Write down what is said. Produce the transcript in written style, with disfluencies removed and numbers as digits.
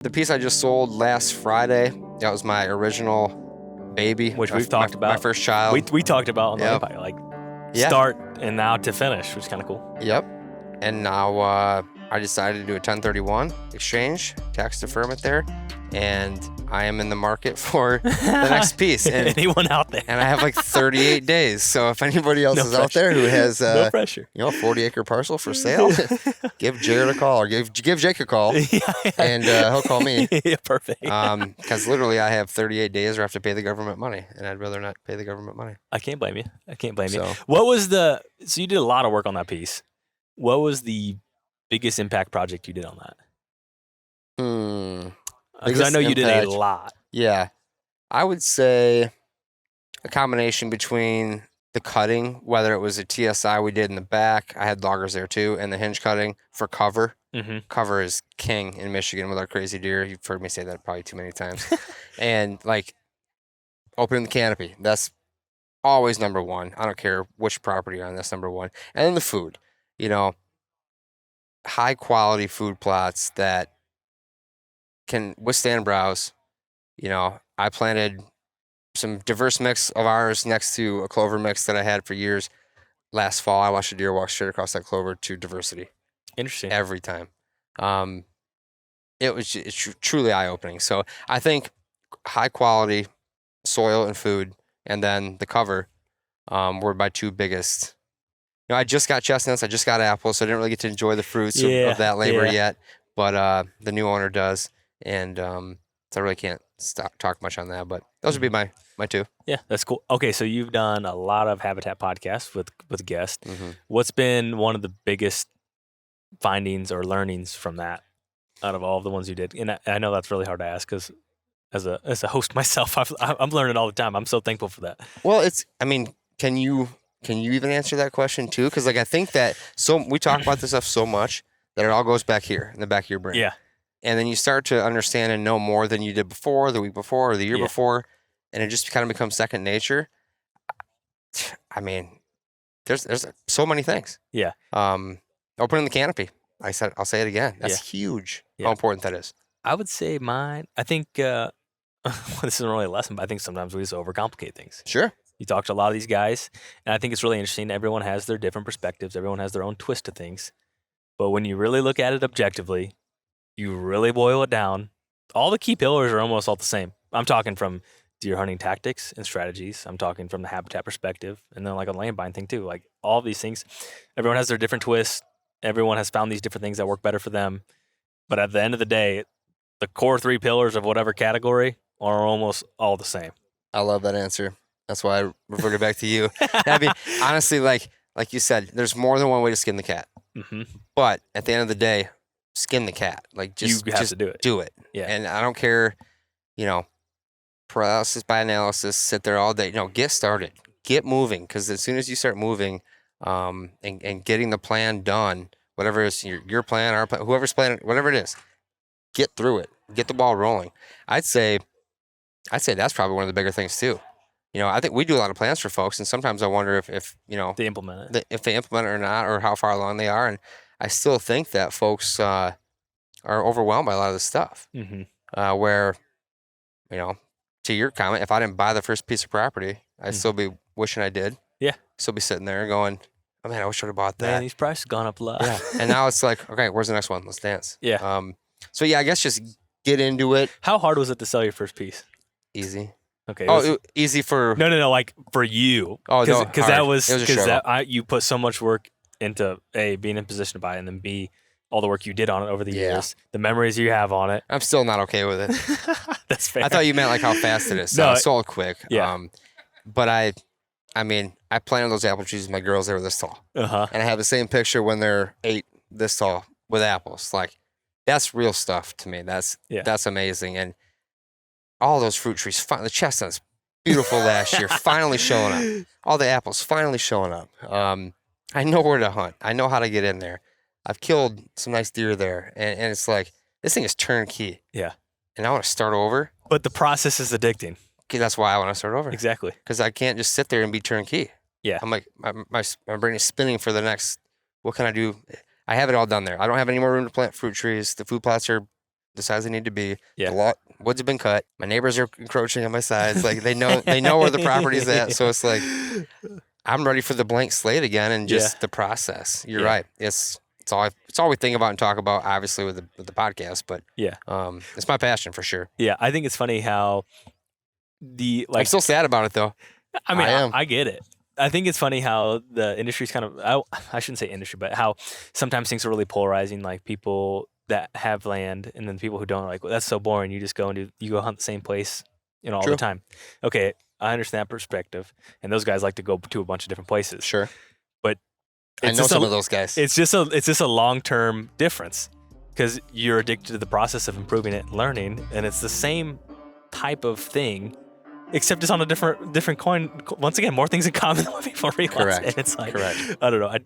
The piece I just sold last Friday, that was my original baby. Which we've talked about. My first child. We talked about on the Yep. Empire, start and now to finish, which is kind of cool. Yep. And now I decided to do a 1031 exchange, tax deferment there, and I am in the market for the next piece. And anyone out there? And I have like 38 days. So if anybody else is out there who has no pressure, a 40-acre parcel for sale, give Jared a call or give Jake a call, and he'll call me. Yeah, perfect. Because literally I have 38 days or I have to pay the government money, and I'd rather not pay the government money. I can't blame you. So. What was so you did a lot of work on that piece. What was the biggest impact project you did on that? Because I know you did a lot. Yeah. I would say a combination between the cutting, whether it was a TSI we did in the back, I had loggers there too, and the hinge cutting for cover. Mm-hmm. Cover is king in Michigan with our crazy deer. You've heard me say that probably too many times. And opening the canopy, that's always number one. I don't care which property you're on, that's number one. And then the food, high quality food plots that can withstand browse. I planted some diverse mix of ours next to a clover mix that I had for years. Last fall, I watched a deer walk straight across that clover to diversity. Interesting. Every time. It's truly eye-opening. So I think high quality soil and food, and then the cover were my two biggest. I just got chestnuts. I just got apples, so I didn't really get to enjoy the fruits of that labor yet. But the new owner does, and so I really can't talk much on that. But those would be my two. Yeah, that's cool. Okay, so you've done a lot of habitat podcasts with guests. Mm-hmm. What's been one of the biggest findings or learnings from that out of all of the ones you did? And I know that's really hard to ask because as a host myself, I'm learning all the time. I'm so thankful for that. Well, can you even answer that question too? Because I think that we talk about this stuff so much that it all goes back here in the back of your brain. Yeah. And then you start to understand and know more than you did before, the week before, or the year before, and it just kind of becomes second nature. There's so many things. Yeah. Opening the canopy. I'll say it again. That's huge. Yeah. How important that is. I would say mine. I think this isn't really a lesson, but I think sometimes we just overcomplicate things. Sure. You talk to a lot of these guys, and I think it's really interesting. Everyone has their different perspectives. Everyone has their own twist to things. But when you really look at it objectively, you really boil it down, all the key pillars are almost all the same. I'm talking from deer hunting tactics and strategies. I'm talking from the habitat perspective, and then a land bind thing too. All of these things, everyone has their different twists. Everyone has found these different things that work better for them. But at the end of the day, the core three pillars of whatever category are almost all the same. I love that answer. That's why I reverted back to you. Honestly, like you said, there's more than one way to skin the cat. Mm-hmm. But at the end of the day, skin the cat. You have to do it. Do it. Yeah. And I don't care, paralysis by analysis, sit there all day. Get started. Get moving. Because as soon as you start moving and getting the plan done, whatever it is, your plan, our plan, whoever's planning, whatever it is, get through it. Get the ball rolling. I'd say that's probably one of the bigger things too. I think we do a lot of plans for folks, and sometimes I wonder if they implement it. If they implement it or not, or how far along they are. And I still think that folks are overwhelmed by a lot of this stuff. Mm-hmm. Where, to your comment, if I didn't buy the first piece of property, I'd still be wishing I did. Yeah. Still be sitting there going, oh man, I wish I'd have bought that. Man, these prices gone up a lot. Yeah. And now it's like, okay, where's the next one? Let's dance. Yeah. So yeah, I guess just get into it. How hard was it to sell your first piece? Easy. Okay. Easy for no, for you. Oh, no, because that was because you put so much work into A, being in position to buy it, and then B, all the work you did on it over the years, the memories you have on it. I'm still not okay with it. That's fair. I thought you meant how fast it is. So I sold quick. Yeah. But I planted those apple trees with my girls. They were this tall. Uh-huh. And I have the same picture when they're 8 this tall with apples. That's real stuff to me. That's amazing. And all those fruit trees, the chestnuts, beautiful last year, finally showing up. All the apples finally showing up. I know where to hunt. I know how to get in there. I've killed some nice deer there. And it's this thing is turnkey. Yeah. And I want to start over. But the process is addicting. Okay, that's why I want to start over. Exactly. Because I can't just sit there and be turnkey. Yeah. I'm my brain is spinning for the next, what can I do? I have it all done there. I don't have any more room to plant fruit trees. The food plots are the size they need to be. Yeah. The woods have been cut. My neighbors are encroaching on my sides. Like they know where the property's at. So it's like I'm ready for the blank slate again and just the process. You're right. It's all we think about and talk about, obviously with the podcast. But it's my passion for sure. Yeah, I think it's funny how I'm still sad about it though. I mean, I get it. I think it's funny how the industry's kind of, I shouldn't say industry, but how sometimes things are really polarizing, like people that have land and then people who don't are like, well, that's so boring. You just go and you go hunt the same place, all the time. Okay, I understand that perspective. And those guys like to go to a bunch of different places. Sure. But I know some of those guys. It's just a long-term difference because you're addicted to the process of improving it and learning. And it's the same type of thing, except it's on a different coin. Once again, more things in common than what people realize. Correct. And it's like, Correct. I don't know.